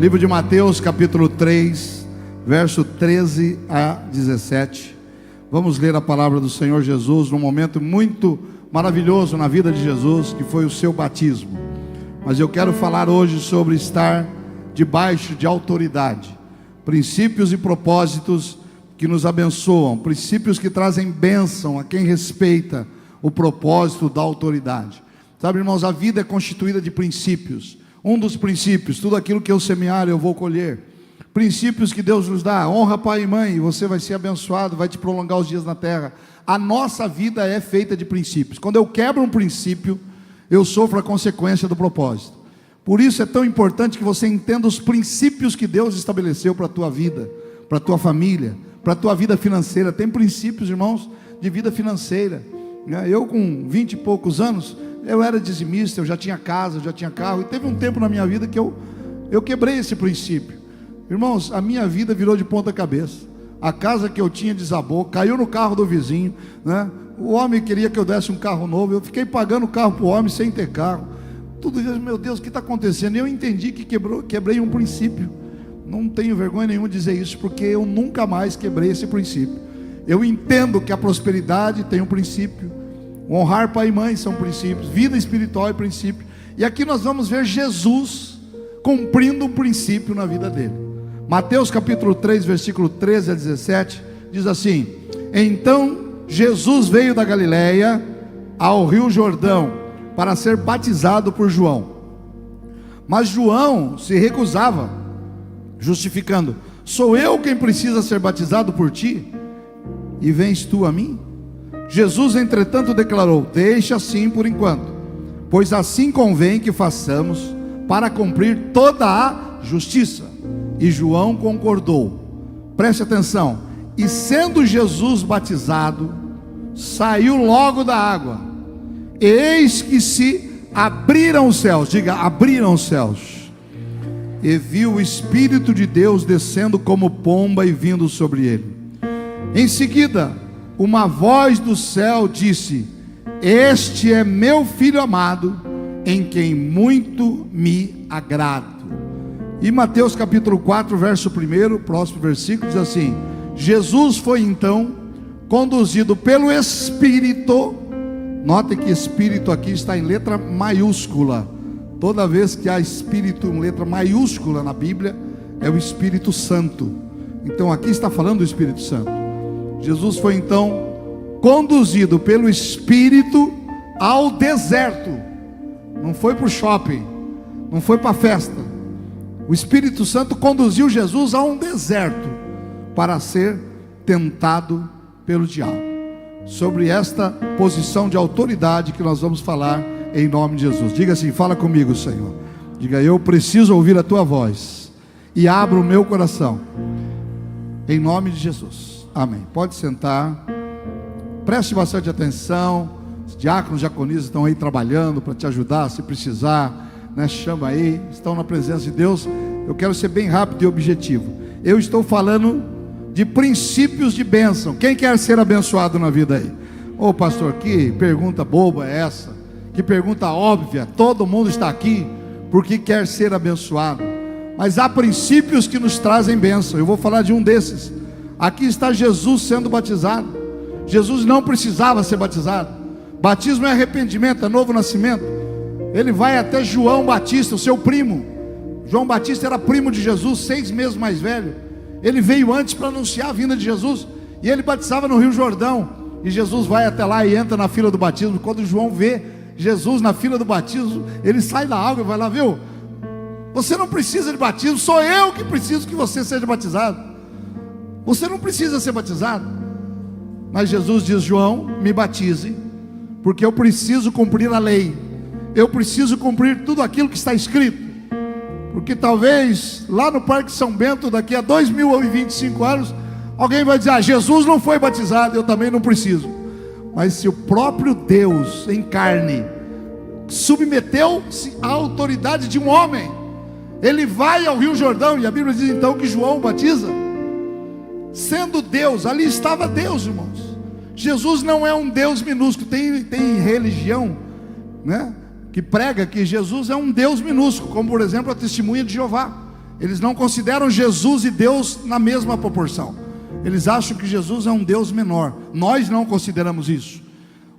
Livro de Mateus, capítulo 3, verso 13 a 17. Vamos ler a palavra do Senhor Jesus num momento muito maravilhoso na vida de Jesus, que foi o seu batismo. Mas eu quero falar hoje sobre estar debaixo de autoridade, princípios e propósitos que nos abençoam, princípios que trazem bênção a quem respeita o propósito da autoridade. Sabe, irmãos, a vida é constituída de princípios. Um dos princípios, tudo aquilo que eu semear eu vou colher. Princípios que Deus nos dá: honra pai e mãe, e você vai ser abençoado, vai te prolongar os dias na terra. A nossa vida é feita de princípios. Quando eu quebro um princípio, eu sofro a consequência do propósito. Por isso é tão importante que você entenda os princípios que Deus estabeleceu para a tua vida, para a tua família, para a tua vida financeira. Tem princípios, irmãos, de vida financeira. Eu com 20 e poucos anos, eu era dizimista, eu já tinha casa, eu já tinha carro, e teve um tempo na minha vida que eu quebrei esse princípio. Irmãos, a minha vida virou de ponta cabeça. A casa que eu tinha desabou, caiu no carro do vizinho, né? O homem queria que eu desse um carro novo, eu fiquei pagando o carro para o homem sem ter carro. Tudo isso, meu Deus, o que está acontecendo? E eu entendi que quebrei um princípio. Não tenho vergonha nenhuma de dizer isso, porque eu nunca mais quebrei esse princípio. Eu entendo que a prosperidade tem um princípio, honrar pai e mãe são princípios, vida espiritual é princípio. E aqui nós vamos ver Jesus cumprindo um princípio na vida dele. Mateus capítulo 3, versículo 13 a 17, diz assim: então Jesus veio da Galileia ao rio Jordão para ser batizado por João. Mas João se recusava, justificando: sou eu quem precisa ser batizado por ti, e vens tu a mim? Jesus, entretanto, declarou: deixa assim por enquanto, pois assim convém que façamos para cumprir toda a justiça. E João concordou. Preste atenção. E sendo Jesus batizado, saiu logo da água, e eis que se abriram os céus. Diga: abriram os céus. E viu o Espírito de Deus descendo como pomba e vindo sobre ele. Em seguida, uma voz do céu disse: este é meu filho amado, em quem muito me agrado. E Mateus capítulo 4, verso 1, próximo versículo, diz assim: Jesus foi então conduzido pelo Espírito. Notem que Espírito aqui está em letra maiúscula. Toda vez que há Espírito em letra maiúscula na Bíblia, é o Espírito Santo. Então aqui está falando do Espírito Santo. Jesus foi então conduzido pelo Espírito ao deserto. Não foi para o shopping, não foi para a festa. O Espírito Santo conduziu Jesus a um deserto para ser tentado pelo diabo. Sobre esta posição de autoridade que nós vamos falar em nome de Jesus. Diga assim: fala comigo, Senhor. Diga: eu preciso ouvir a tua voz, e abra o meu coração, em nome de Jesus. Amém. Pode sentar. Preste bastante atenção. Os diáconos, diaconisas estão aí trabalhando para te ajudar, se precisar, né? Chama aí, estão na presença de Deus. Eu quero ser bem rápido e objetivo. Eu estou falando de princípios de bênção. Quem quer ser abençoado na vida aí? Ô pastor, que pergunta boba é essa? Que pergunta óbvia. Todo mundo está aqui porque quer ser abençoado, mas há princípios que nos trazem bênção. Eu vou falar de um desses. Aqui está Jesus sendo batizado. Jesus não precisava ser batizado. Batismo é arrependimento, é novo nascimento. Ele vai até João Batista, o seu primo. João Batista era primo de Jesus, 6 meses mais velho. Ele veio antes para anunciar a vinda de Jesus, e ele batizava no rio Jordão. E Jesus vai até lá e entra na fila do batismo. Quando João vê Jesus na fila do batismo, ele sai da água e vai lá: viu, você não precisa de batismo, sou eu que preciso que você seja batizado. Você não precisa ser batizado. Mas Jesus diz: João, me batize, porque eu preciso cumprir a lei. Eu preciso cumprir tudo aquilo que está escrito. Porque talvez lá no Parque São Bento, daqui a 2025 anos, alguém vai dizer: Jesus não foi batizado, eu também não preciso. Mas se o próprio Deus em carne submeteu-se à autoridade de um homem, ele vai ao rio Jordão, e a Bíblia diz então que João batiza. Sendo Deus, ali estava Deus, irmãos. Jesus não é um Deus minúsculo. Tem religião, né, que prega que Jesus é um Deus minúsculo, como por exemplo a Testemunha de Jeová. eles não consideram Jesus e Deus na mesma proporção. Eles acham que Jesus é um Deus menor. Nós não consideramos isso.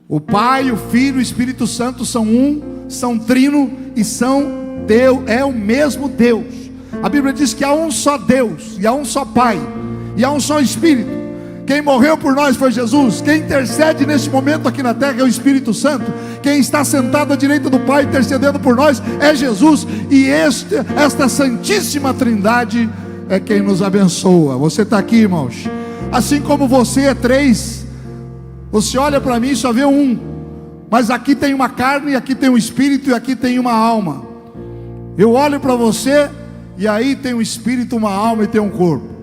O Pai, o Filho e o Espírito Santo são um, são trino e são Deus, é o mesmo Deus. A Bíblia diz que há um só Deus, e há um só Pai, e há um só Espírito. Quem morreu por nós foi Jesus. Quem intercede neste momento aqui na terra é o Espírito Santo. Quem está sentado à direita do Pai intercedendo por nós é Jesus. E esta Santíssima Trindade é quem nos abençoa. Você está aqui, irmãos. Assim como você é três, você olha para mim e só vê um. Mas aqui tem uma carne, aqui tem um espírito e aqui tem uma alma. Eu olho para você e aí tem um espírito, uma alma e tem um corpo.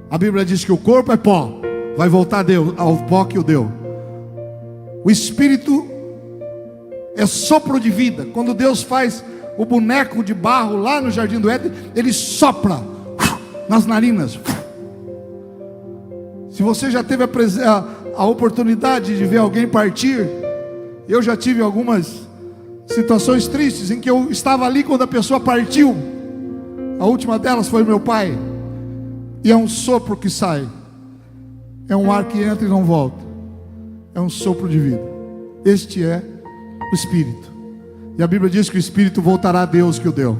A Bíblia diz que o corpo é pó, vai voltar a Deus, ao pó que o deu. O espírito é sopro de vida. Quando Deus faz o boneco de barro lá no jardim do Éden, Ele sopra nas narinas. Se você já teve a oportunidade de ver alguém partir, eu já tive algumas situações tristes em que eu estava ali quando a pessoa partiu. A última delas foi meu pai. E é um sopro que sai, é um ar que entra e não volta, é um sopro de vida. Este é o Espírito. E a Bíblia diz que o Espírito voltará a Deus que o deu.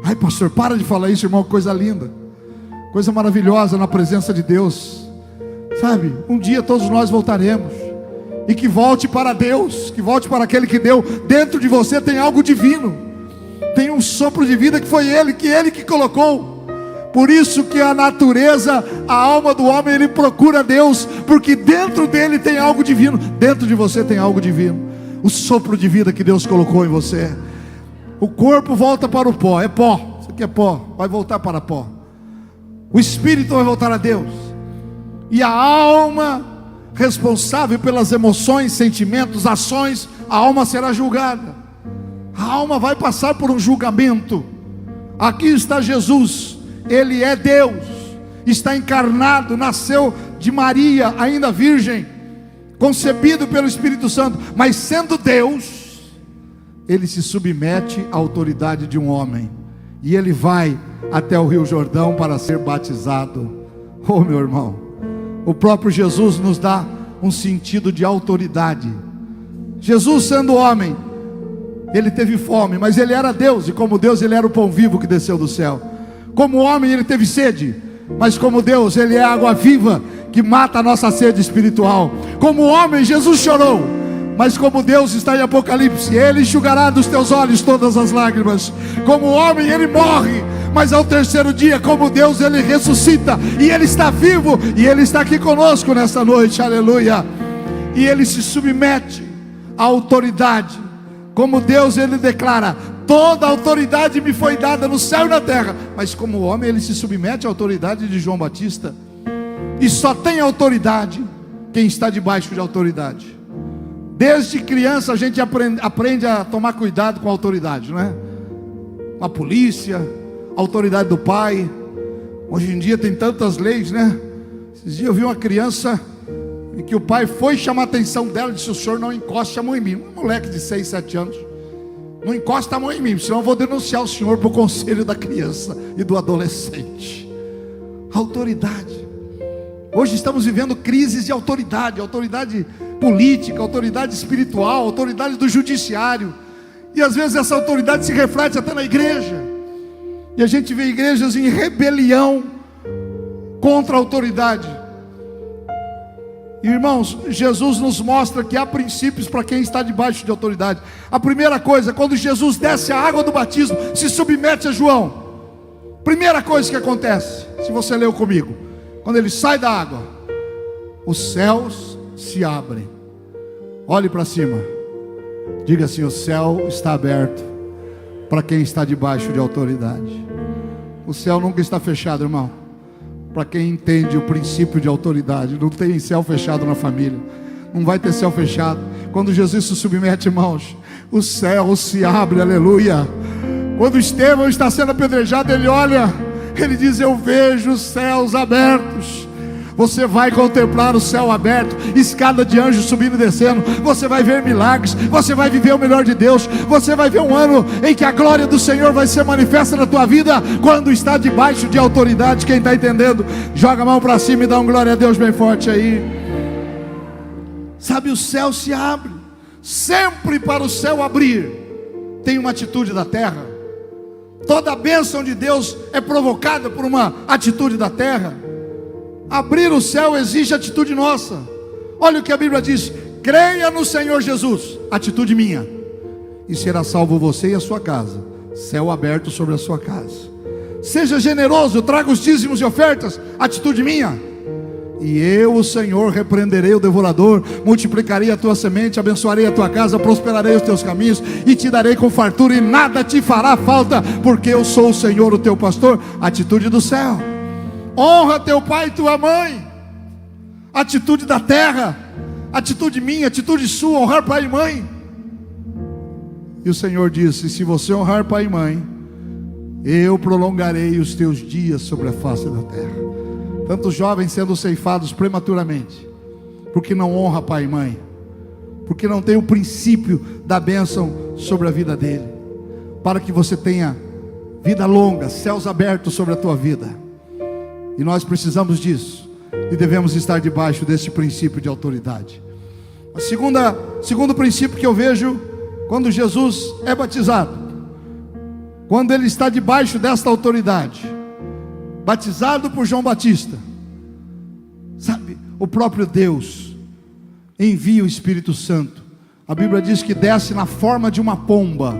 Ai pastor, para de falar isso, irmão. Coisa linda, coisa maravilhosa na presença de Deus. Sabe, um dia todos nós voltaremos. E que volte para Deus, que volte para aquele que deu. Dentro de você tem algo divino, tem um sopro de vida que foi Ele que colocou. Por isso que a natureza, a alma do homem, ele procura Deus, porque dentro dele tem algo divino. Dentro de você tem algo divino, o sopro de vida que Deus colocou em você. O corpo volta para o pó, é pó, isso aqui é pó, vai voltar para pó. O espírito vai voltar a Deus. E a alma, responsável pelas emoções, sentimentos, ações, a alma será julgada. A alma vai passar por um julgamento. Aqui está Jesus. Ele é Deus, está encarnado, nasceu de Maria, ainda virgem, concebido pelo Espírito Santo. Mas sendo Deus, Ele se submete à autoridade de um homem. E Ele vai até o Rio Jordão para ser batizado. Oh meu irmão, o próprio Jesus nos dá um sentido de autoridade. Jesus sendo homem, Ele teve fome, mas Ele era Deus. E como Deus, Ele era o pão vivo que desceu do céu. Como homem Ele teve sede, mas como Deus Ele é a água viva que mata a nossa sede espiritual. Como homem Jesus chorou, mas como Deus está em Apocalipse, Ele enxugará dos teus olhos todas as lágrimas. Como homem Ele morre, mas ao terceiro dia, como Deus, Ele ressuscita, e Ele está vivo, e Ele está aqui conosco nesta noite, aleluia. E Ele se submete à autoridade. Como Deus, Ele declara: toda a autoridade me foi dada no céu e na terra. Mas como homem, Ele se submete à autoridade de João Batista. E só tem autoridade quem está debaixo de autoridade. Desde criança a gente aprende a tomar cuidado com a autoridade, não é? A polícia, a autoridade do pai. Hoje em dia tem tantas leis, né? Esses dias eu vi uma criança em que o pai foi chamar a atenção dela e disse: o senhor não encoste a mão em mim. Um moleque de 6, 7 anos. Não encosta a mão em mim, senão eu vou denunciar o senhor para o conselho da criança e do adolescente. Autoridade. Hoje estamos vivendo crises de autoridade. Autoridade política, autoridade espiritual, autoridade do judiciário. E às vezes essa autoridade se reflete até na igreja. E a gente vê igrejas em rebelião contra a autoridade. Irmãos, Jesus nos mostra que há princípios para quem está debaixo de autoridade. A primeira coisa, quando Jesus desce a água do batismo, se submete a João. Primeira coisa que acontece, se você leu comigo, quando ele sai da água, os céus se abrem. Olhe para cima, diga assim: o céu está aberto para quem está debaixo de autoridade. O céu nunca está fechado, irmão. Para quem entende o princípio de autoridade, não tem céu fechado na família, não vai ter céu fechado. Quando Jesus se submete, irmãos, o céu se abre, aleluia. Quando Estevão está sendo apedrejado, ele olha, ele diz: eu vejo os céus abertos. Você vai contemplar o céu aberto, escada de anjos subindo e descendo. Você vai ver milagres, você vai viver o melhor de Deus. Você vai ver um ano em que a glória do Senhor vai ser manifesta na tua vida, quando está debaixo de autoridade. Quem está entendendo, joga a mão para cima e dá um glória a Deus bem forte aí. Sabe, o céu se abre. Sempre para o céu abrir, tem uma atitude da terra. Toda a bênção de Deus é provocada por uma atitude da terra. Abrir o céu exige atitude nossa. Olha o que a Bíblia diz: creia no Senhor Jesus, atitude minha, e será salvo você e a sua casa. Céu aberto sobre a sua casa. Seja generoso, traga os dízimos e ofertas, atitude minha, e eu, o Senhor, repreenderei o devorador, multiplicarei a tua semente, abençoarei a tua casa, prosperarei os teus caminhos, e te darei com fartura, e nada te fará falta, porque eu sou o Senhor, o teu pastor. Atitude do céu. Honra teu pai e tua mãe, atitude da terra. Atitude minha, atitude sua, honrar pai e mãe. E o Senhor disse: se você honrar pai e mãe, eu prolongarei os teus dias sobre a face da terra. Tantos jovens sendo ceifados prematuramente, porque não honra pai e mãe, porque não tem o princípio da bênção sobre a vida dele. Para que você tenha vida longa, céus abertos sobre a tua vida. E nós precisamos disso, e devemos estar debaixo desse princípio de autoridade. Segundo princípio que eu vejo, quando Jesus é batizado, quando ele está debaixo desta autoridade, batizado por João Batista, sabe, o próprio Deus envia o Espírito Santo. A Bíblia diz que desce na forma de uma pomba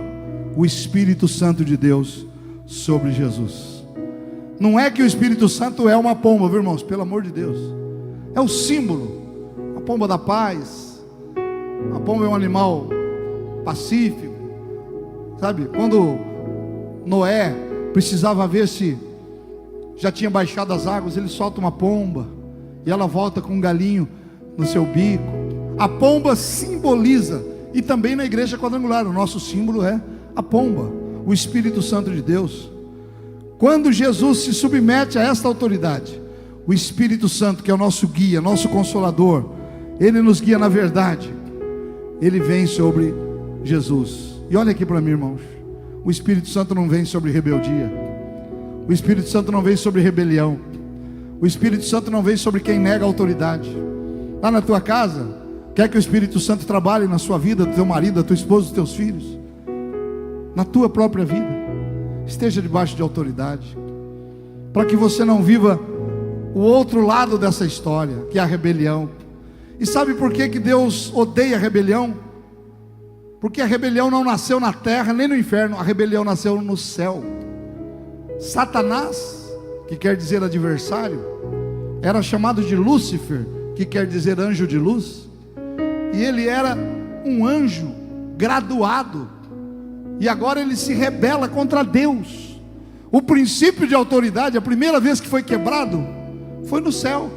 o Espírito Santo de Deus sobre Jesus. Não é que o Espírito Santo é uma pomba, viu, irmãos? Pelo amor de Deus, é o símbolo, a pomba da paz. A pomba é um animal pacífico, sabe? Quando Noé precisava ver se já tinha baixado as águas, ele solta uma pomba, e ela volta com um galinho no seu bico. A pomba simboliza, e também na igreja quadrangular, o nosso símbolo é a pomba, o Espírito Santo de Deus. Quando Jesus se submete a esta autoridade, o Espírito Santo, que é o nosso guia, nosso consolador, ele nos guia na verdade, ele vem sobre Jesus. E olha aqui para mim, irmãos, o Espírito Santo não vem sobre rebeldia, o Espírito Santo não vem sobre rebelião, o Espírito Santo não vem sobre quem nega a autoridade. Lá na tua casa, quer que o Espírito Santo trabalhe na sua vida, do teu marido, da tua esposa, dos teus filhos, na tua própria vida. Esteja debaixo de autoridade, para que você não viva o outro lado dessa história, que é a rebelião. E sabe por que Deus odeia a rebelião? Porque a rebelião não nasceu na terra nem no inferno, a rebelião nasceu no céu. Satanás, que quer dizer adversário, era chamado de Lúcifer, que quer dizer anjo de luz, e ele era um anjo graduado, e agora ele se rebela contra Deus. O princípio de autoridade, a primeira vez que foi quebrado, foi no céu.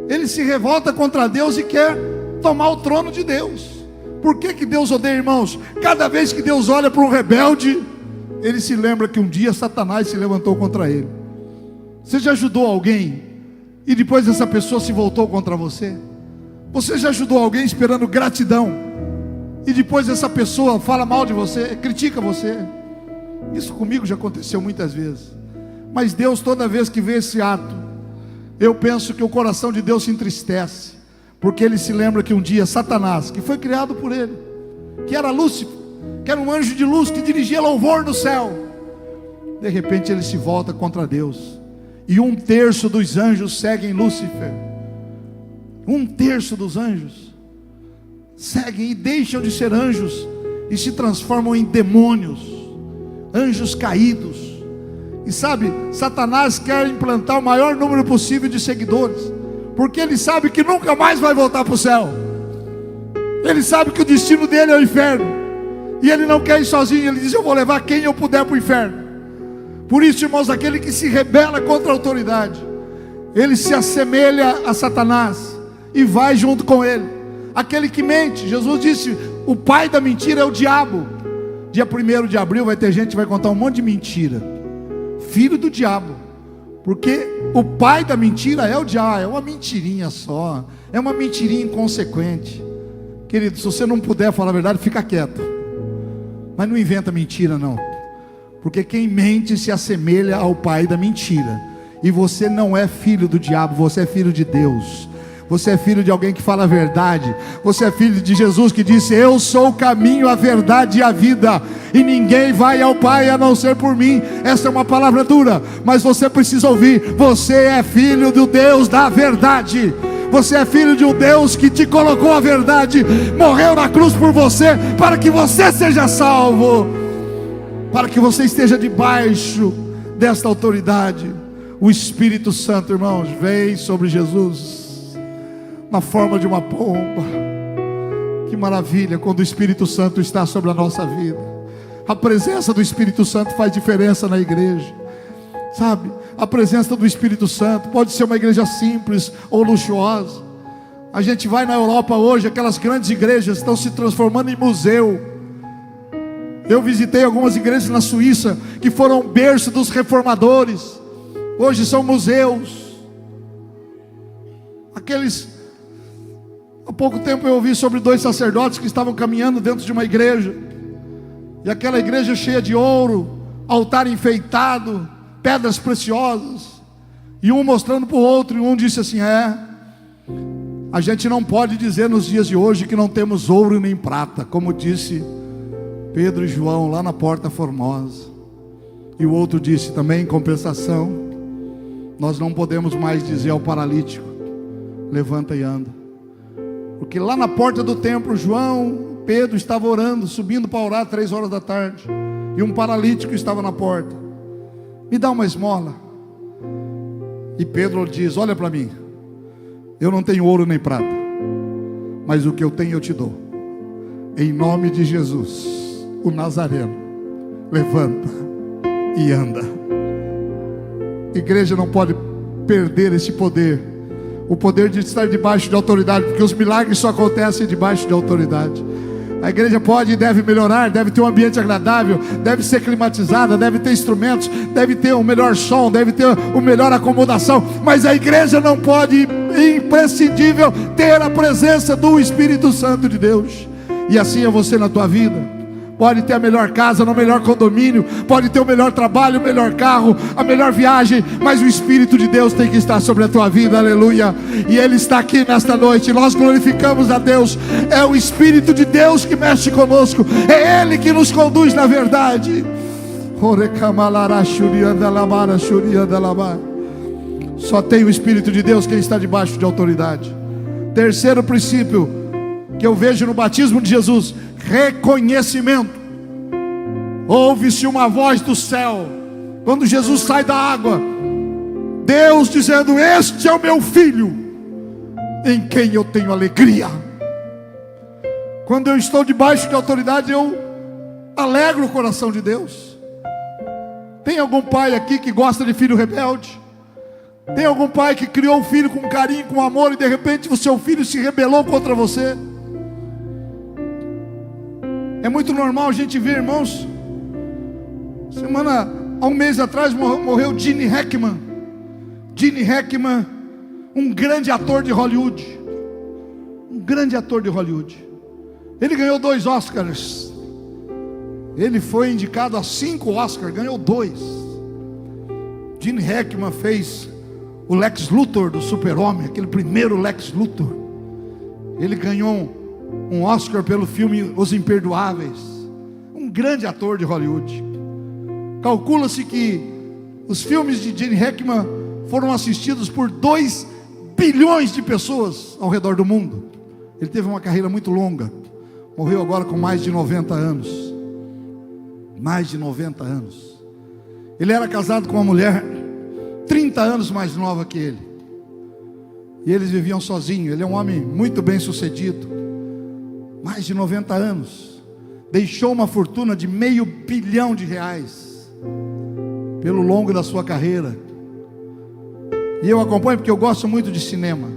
Ele se revolta contra Deus e quer tomar o trono de Deus. Por que Deus odeia, irmãos? Cada vez que Deus olha para um rebelde, ele se lembra que um dia Satanás se levantou contra ele. Você já ajudou alguém e depois essa pessoa se voltou contra você? Você já ajudou alguém esperando gratidão e depois essa pessoa fala mal de você, critica você? Isso comigo já aconteceu muitas vezes. Mas Deus, toda vez que vê esse ato, eu penso que o coração de Deus se entristece, porque ele se lembra que um dia Satanás, que foi criado por ele, que era Lúcifer, que era um anjo de luz, que dirigia louvor no céu, de repente ele se volta contra Deus, e 1/3 dos anjos seguem Lúcifer. 1/3 dos anjos seguem e deixam de ser anjos e se transformam em demônios, anjos caídos. E sabe, Satanás quer implantar o maior número possível de seguidores, porque ele sabe que nunca mais vai voltar para o céu. Ele sabe que o destino dele é o inferno, e ele não quer ir sozinho. Ele diz: eu vou levar quem eu puder para o inferno. Por isso, irmãos, aquele que se rebela contra a autoridade, ele se assemelha a Satanás e vai junto com ele. Aquele que mente, Jesus disse, o pai da mentira é o diabo. Dia 1º de abril vai ter gente que vai contar um monte de mentira. Filho do diabo. Porque o pai da mentira é o diabo, é uma mentirinha só, é uma mentirinha inconsequente. Querido, se você não puder falar a verdade, fica quieto. Mas não inventa mentira não. Porque quem mente se assemelha ao pai da mentira. E você não é filho do diabo, você é filho de Deus. Você é filho de alguém que fala a verdade. Você é filho de Jesus que disse: eu sou o caminho, a verdade e a vida, e ninguém vai ao Pai a não ser por mim. Essa é uma palavra dura, mas você precisa ouvir. Você é filho do Deus da verdade. Você é filho de um Deus que te colocou a verdade, morreu na cruz por você, para que você seja salvo, para que você esteja debaixo desta autoridade. O Espírito Santo, irmãos, vem sobre Jesus na forma de uma pomba. Que maravilha quando o Espírito Santo está sobre a nossa vida. A presença do Espírito Santo faz diferença na igreja, sabe? A presença do Espírito Santo pode ser uma igreja simples ou luxuosa. A gente vai na Europa hoje, aquelas grandes igrejas estão se transformando em museu. Eu visitei algumas igrejas na Suíça que foram berço dos reformadores, hoje são museus. Há pouco tempo eu ouvi sobre 2 sacerdotes que estavam caminhando dentro de uma igreja, e aquela igreja cheia de ouro, altar enfeitado, pedras preciosas, e um mostrando para o outro, e um disse assim: a gente não pode dizer nos dias de hoje que não temos ouro nem prata, como disse Pedro e João lá na Porta Formosa. E o outro disse também, em compensação, nós não podemos mais dizer ao paralítico: levanta e anda. Porque lá na porta do templo, Pedro estava orando, subindo para orar 3 horas da tarde, e um paralítico estava na porta: me dá uma esmola. E Pedro diz: olha para mim, eu não tenho ouro nem prata, mas o que eu tenho eu te dou. Em nome de Jesus, o Nazareno, levanta e anda. Igreja não pode perder esse poder, o poder de estar debaixo de autoridade, porque os milagres só acontecem debaixo de autoridade. A igreja pode e deve melhorar, deve ter um ambiente agradável, deve ser climatizada, deve ter instrumentos, deve ter um melhor som, deve ter uma melhor acomodação, mas a igreja não pode, imprescindível, ter a presença do Espírito Santo de Deus. E assim é você na tua vida. Pode ter a melhor casa, no melhor condomínio, pode ter o melhor trabalho, o melhor carro, a melhor viagem, mas o Espírito de Deus tem que estar sobre a tua vida, aleluia. E Ele está aqui nesta noite, nós glorificamos a Deus. É o Espírito de Deus que mexe conosco, é Ele que nos conduz na verdade. Só tem o Espírito de Deus quem está debaixo de autoridade. Terceiro princípio que eu vejo no batismo de Jesus: reconhecimento. Ouve-se uma voz do céu quando Jesus sai da água, Deus dizendo: este é o meu filho, em quem eu tenho alegria. Quando eu estou debaixo de autoridade, eu alegro o coração de Deus. Tem algum pai aqui que gosta de filho rebelde? Tem algum pai que criou um filho com carinho, com amor, e de repente o seu filho se rebelou contra você? É muito normal a gente ver, irmãos. Há um mês atrás morreu Gene Hackman. Gene Hackman, um grande ator de Hollywood. Um grande ator de Hollywood. Ele ganhou 2 Oscars. Ele foi indicado a 5 Oscars, ganhou 2. Gene Hackman fez o Lex Luthor do Super-Homem, aquele primeiro Lex Luthor. Ele ganhou um Oscar pelo filme Os Imperdoáveis. Um grande ator de Hollywood. Calcula-se que os filmes de Gene Hackman foram assistidos por 2 bilhões de pessoas ao redor do mundo. Ele teve uma carreira muito longa. Morreu agora com mais de 90 anos. Mais de 90 anos. Ele era casado com uma mulher 30 anos mais nova que ele. E eles viviam sozinhos. Ele é um homem muito bem sucedido. Mais de 90 anos. Deixou uma fortuna de R$500 bilhão pelo longo da sua carreira. E eu acompanho porque eu gosto muito de cinema.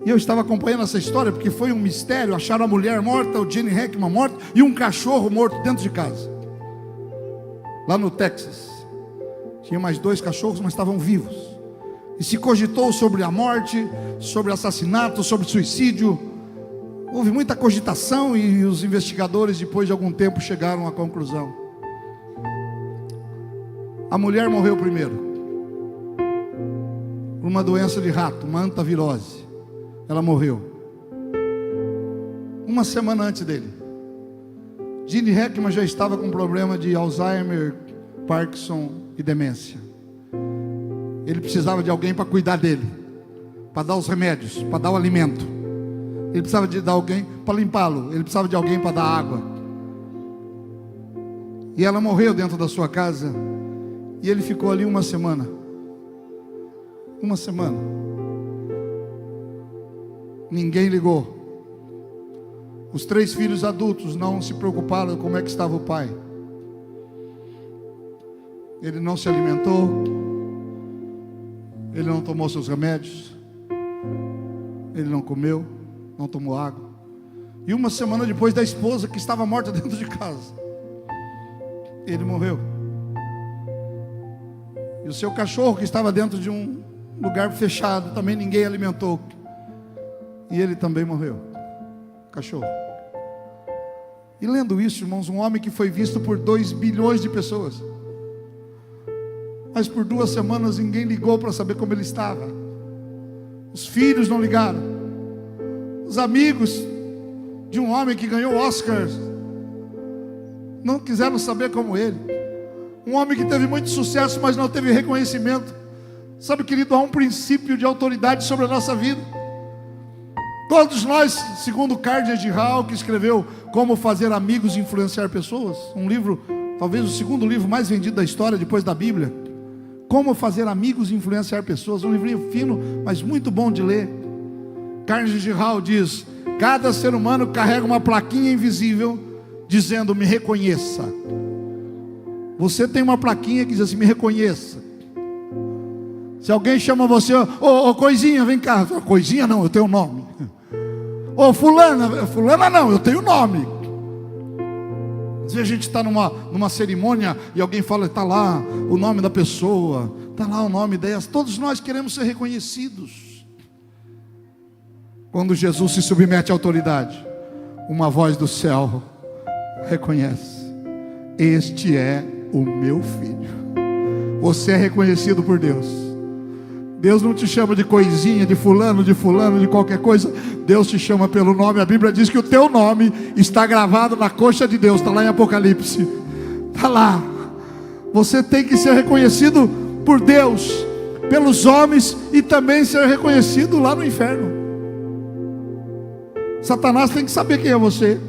E eu estava acompanhando essa história porque foi um mistério. Acharam a mulher morta, o Gene Hackman morto, e um cachorro morto dentro de casa, lá no Texas. Tinha mais 2 cachorros, mas estavam vivos. E se cogitou sobre a morte, sobre assassinato, sobre suicídio. Houve muita cogitação e os investigadores, depois de algum tempo, chegaram à conclusão. A mulher morreu primeiro, por uma doença de rato, uma antavirose. Ela morreu uma semana antes dele. Gene Hackman já estava com problema de Alzheimer, Parkinson e demência. Ele precisava de alguém para cuidar dele, para dar os remédios, para dar o alimento. Ele precisava de alguém para limpá-lo. Ele precisava de alguém para dar água. E ela morreu dentro da sua casa. E ele ficou ali uma semana. Uma semana. Ninguém ligou. Os 3 filhos adultos não se preocuparam como é que estava o pai. Ele não se alimentou. Ele não tomou seus remédios. Ele não comeu. Não tomou água. E uma semana depois, da esposa que estava morta dentro de casa, ele morreu. E o seu cachorro, que estava dentro de um lugar fechado, também ninguém alimentou. E ele também morreu. Cachorro. E lendo isso, irmãos, um homem que foi visto por 2 bilhões de pessoas, mas por 2 semanas ninguém ligou para saber como ele estava. Os filhos não ligaram. Os amigos de um homem que ganhou Oscars não quiseram saber como ele. Um homem que teve muito sucesso, mas não teve reconhecimento. Sabe, querido, há um princípio de autoridade sobre a nossa vida. Todos nós, segundo Carnegie Hall, que escreveu Como Fazer Amigos e Influenciar Pessoas, um livro, talvez o segundo livro mais vendido da história depois da Bíblia. Como Fazer Amigos e Influenciar Pessoas, um livrinho fino, mas muito bom de ler. Carnegie Hall diz: cada ser humano carrega uma plaquinha invisível dizendo: me reconheça. Você tem uma plaquinha que diz assim: me reconheça. Se alguém chama você, ô coisinha, vem cá. Coisinha não, eu tenho nome. Ô fulana, fulana não, eu tenho nome. Às vezes a gente está numa cerimônia e alguém fala: está lá o nome da pessoa, está lá o nome dela. Todos nós queremos ser reconhecidos. Quando Jesus se submete à autoridade, uma voz do céu reconhece: este é o meu filho. Você é reconhecido por Deus. Deus não te chama de coisinha, de fulano, de qualquer coisa. Deus te chama pelo nome. A Bíblia diz que o teu nome está gravado na coxa de Deus. Está lá em Apocalipse. Está lá. Você tem que ser reconhecido por Deus, pelos homens, e também ser reconhecido lá no inferno. Satanás tem que saber quem é você.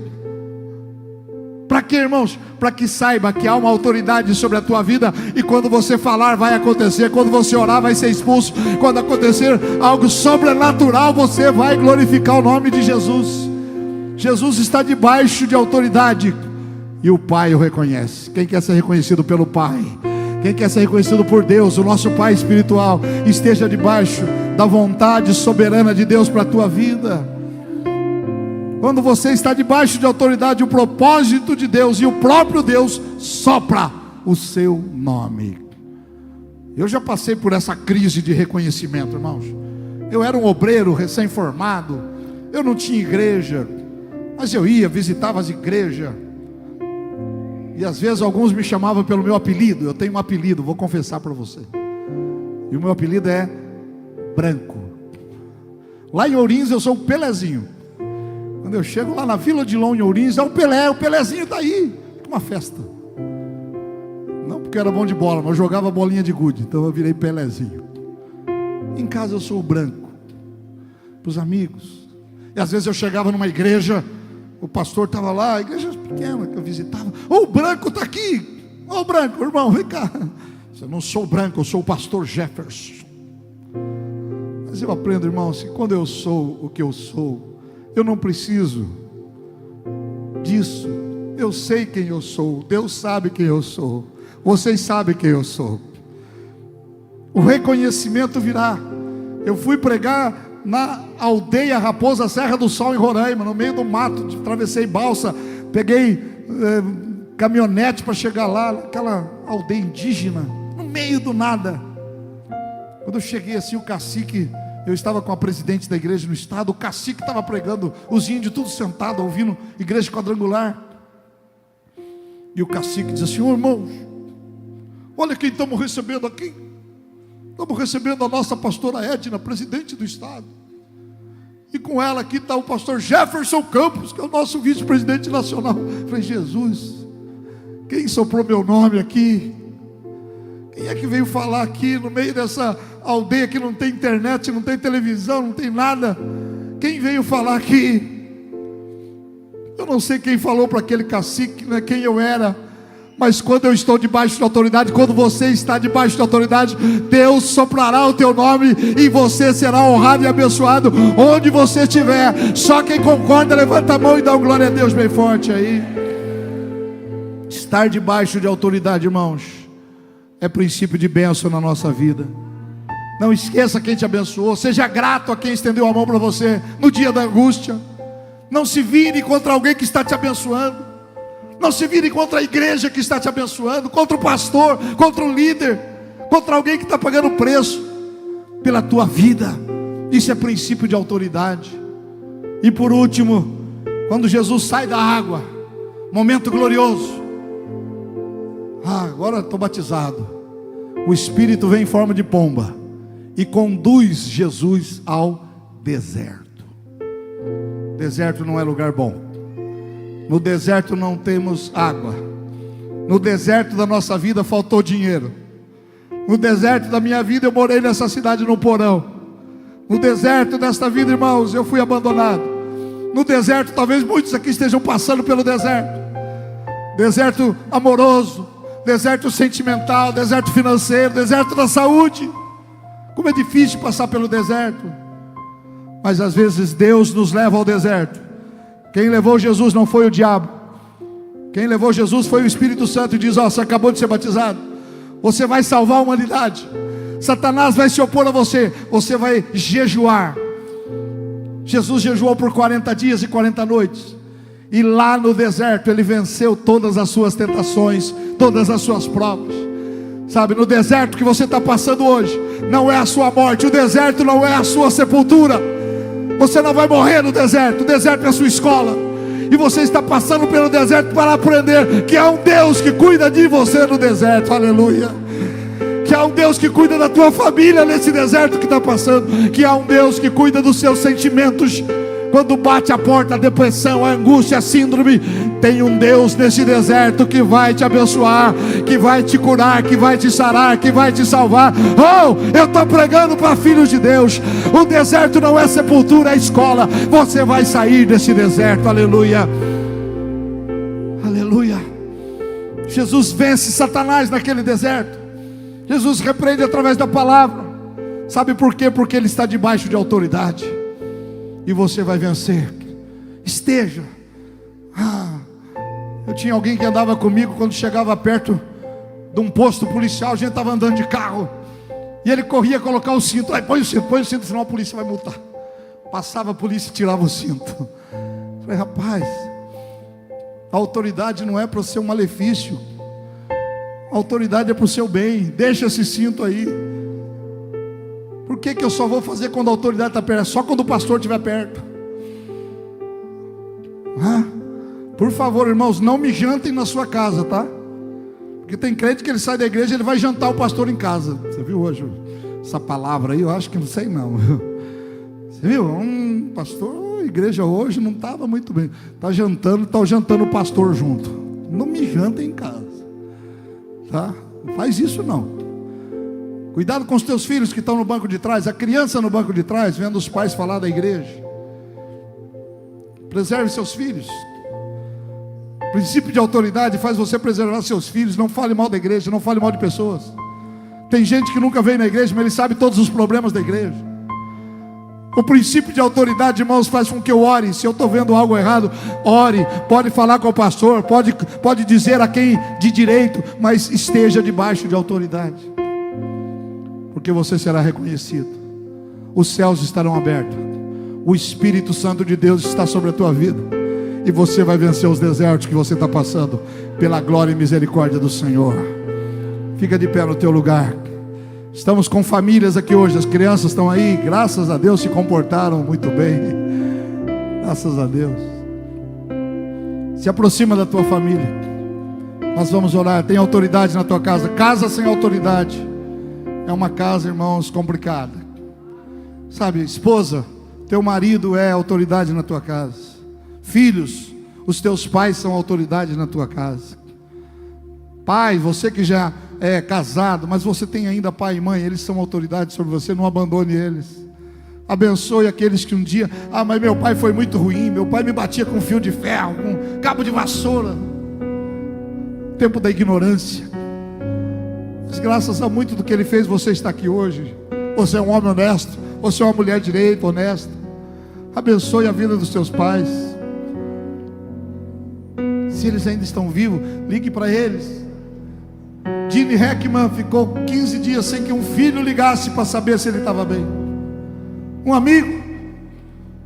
Para quê, irmãos? Para que saiba que há uma autoridade sobre a tua vida. E quando você falar, vai acontecer. Quando você orar, vai ser expulso. Quando acontecer algo sobrenatural, você vai glorificar o nome de Jesus. Jesus está debaixo de autoridade, e o Pai o reconhece. Quem quer ser reconhecido pelo Pai? Quem quer ser reconhecido por Deus, o nosso Pai espiritual, esteja debaixo da vontade soberana de Deus para a tua vida. Quando você está debaixo de autoridade, o propósito de Deus e o próprio Deus sopra o seu nome. Eu já passei por essa crise de reconhecimento, irmãos. Eu era um obreiro recém-formado, eu não tinha igreja, mas eu ia, visitava as igrejas, e às vezes alguns me chamavam pelo meu apelido. Eu tenho um apelido, vou confessar para você, e o meu apelido é Branco. Lá em Ourinhos eu sou o Pelezinho. Quando eu chego lá na Vila de Long, em Ourinhos, é o Pelé, o Pelezinho está aí. Uma festa. Não porque era bom de bola, mas eu jogava bolinha de gude, então eu virei Pelezinho. Em casa eu sou o Branco, para os amigos. E às vezes eu chegava numa igreja, o pastor estava lá, a igreja pequena que eu visitava. O Branco está aqui. Ô Branco, irmão, vem cá. Eu não sou Branco, eu sou o pastor Jefferson. Mas eu aprendo, irmãos, que quando eu sou o que eu sou, eu não preciso disso. Eu sei quem eu sou. Deus sabe quem eu sou. Vocês sabem quem eu sou. O reconhecimento virá. Eu fui pregar na aldeia Raposa Serra do Sol, em Roraima, no meio do mato. Atravessei balsa, peguei caminhonete para chegar lá, aquela aldeia indígena, no meio do nada. Quando eu cheguei assim, o cacique, eu estava com a presidente da igreja no estado, o cacique estava pregando, os índios tudo sentados, ouvindo igreja quadrangular. E o cacique diz assim: irmãos, olha quem estamos recebendo aqui. Estamos recebendo a nossa pastora Edna, presidente do estado. E com ela aqui está o pastor Jefferson Campos, que é o nosso vice-presidente nacional. Eu falei: Jesus, quem soprou meu nome aqui? Quem é que veio falar aqui no meio dessa aldeia que não tem internet, não tem televisão, não tem nada? Quem veio falar aqui? Eu não sei quem falou para aquele cacique, não é quem eu era. Mas quando eu estou debaixo de autoridade, quando você está debaixo de autoridade, Deus soprará o teu nome e você será honrado e abençoado onde você estiver. Só quem concorda, levanta a mão e dá uma glória a Deus bem forte aí. Estar debaixo de autoridade, irmãos, é princípio de bênção na nossa vida. Não esqueça quem te abençoou. Seja grato a quem estendeu a mão para você no dia da angústia. Não se vire contra alguém que está te abençoando. Não se vire contra a igreja que está te abençoando, contra o pastor, contra o líder, contra alguém que está pagando preço pela tua vida. Isso é princípio de autoridade. E por último, quando Jesus sai da água, momento glorioso. Agora estou batizado. O Espírito vem em forma de pomba e conduz Jesus ao deserto. Deserto não é lugar bom. No deserto não temos água. No deserto da nossa vida faltou dinheiro. No deserto da minha vida eu morei nessa cidade no porão. No deserto desta vida, irmãos, eu fui abandonado. No deserto, talvez muitos aqui estejam passando pelo deserto. Deserto amoroso, deserto sentimental, deserto financeiro, deserto da saúde. Como é difícil passar pelo deserto. Mas às vezes Deus nos leva ao deserto. Quem levou Jesus não foi o diabo. Quem levou Jesus foi o Espírito Santo. E diz: ó, você acabou de ser batizado, você vai salvar a humanidade. Satanás vai se opor a você. Você vai jejuar. Jesus jejuou por 40 dias e 40 noites. E lá no deserto ele venceu todas as suas tentações, todas as suas provas. Sabe, no deserto que você está passando hoje, não é a sua morte. O deserto não é a sua sepultura. Você não vai morrer no deserto. O deserto é a sua escola. E você está passando pelo deserto para aprender que há um Deus que cuida de você no deserto. Aleluia. Que há um Deus que cuida da tua família nesse deserto que está passando. Que há um Deus que cuida dos seus sentimentos. Quando bate a porta, a depressão, a angústia, a síndrome, tem um Deus nesse deserto que vai te abençoar, que vai te curar, que vai te sarar, que vai te salvar. Oh, eu estou pregando para filhos de Deus. O deserto não é sepultura, é escola. Você vai sair desse deserto, aleluia. Aleluia. Jesus vence Satanás naquele deserto. Jesus repreende através da palavra. Sabe por quê? Porque ele está debaixo de autoridade. E você vai vencer. Esteja. Eu tinha alguém que andava comigo. Quando chegava perto de um posto policial, a gente estava andando de carro, e ele corria colocar o cinto. Aí põe o cinto, senão a polícia vai multar. Passava a polícia e tirava o cinto. Falei: rapaz, a autoridade não é para o seu malefício. A autoridade é para o seu bem. Deixa esse cinto aí. Por que eu só vou fazer quando a autoridade está perto? É só quando o pastor estiver perto. Por favor, irmãos, não me jantem na sua casa, tá? Porque tem crente que ele sai da igreja e ele vai jantar o pastor em casa. Você viu hoje essa palavra aí? Eu acho que não sei não. Você viu? Pastor, a igreja hoje não estava muito bem. Está jantando o pastor junto. Não me jantem em casa, tá? Não faz isso não. Cuidado com os teus filhos que estão no banco de trás. A criança no banco de trás, vendo os pais falar da igreja. Preserve seus filhos. O princípio de autoridade faz você preservar seus filhos. Não fale mal da igreja, não fale mal de pessoas. Tem gente que nunca veio na igreja, mas ele sabe todos os problemas da igreja. O princípio de autoridade, irmãos, faz com que eu ore. Se eu estou vendo algo errado, ore. Pode falar com o pastor, pode dizer a quem de direito, mas esteja debaixo de autoridade. Porque você será reconhecido. Os céus estarão abertos. O Espírito Santo de Deus está sobre a tua vida. E você vai vencer os desertos que você está passando, pela glória e misericórdia do Senhor. Fica de pé no teu lugar. Estamos com famílias aqui hoje. As crianças estão aí, graças a Deus se comportaram muito bem. Graças a Deus. Se aproxima da tua família. Nós vamos orar. Tem autoridade na tua casa. Casa sem autoridade é uma casa, irmãos, complicada. Sabe, esposa, teu marido é autoridade na tua casa. Filhos, os teus pais são autoridade na tua casa. Pai, você que já é casado, mas você tem ainda pai e mãe, eles são autoridade sobre você, não abandone eles. Abençoe aqueles que um dia, mas meu pai foi muito ruim, meu pai me batia com fio de ferro, com cabo de vassoura. Tempo da ignorância. Mas graças a muito do que ele fez, você está aqui hoje. Você é um homem honesto, você é uma mulher direita, honesta. Abençoe a vida dos teus pais. Se eles ainda estão vivos, ligue para eles. Gene Hackman ficou 15 dias sem que um filho ligasse para saber se ele estava bem. Um amigo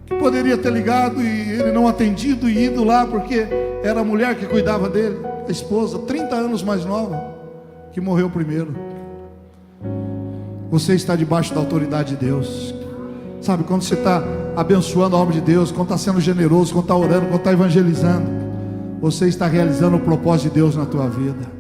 que poderia ter ligado e ele não atendido e ido lá porque era a mulher que cuidava dele, a esposa, 30 anos mais nova, que morreu primeiro. Você está debaixo da autoridade de Deus. Sabe, quando você está abençoando a obra de Deus, quando está sendo generoso, quando está orando, quando está evangelizando, você está realizando o propósito de Deus na tua vida.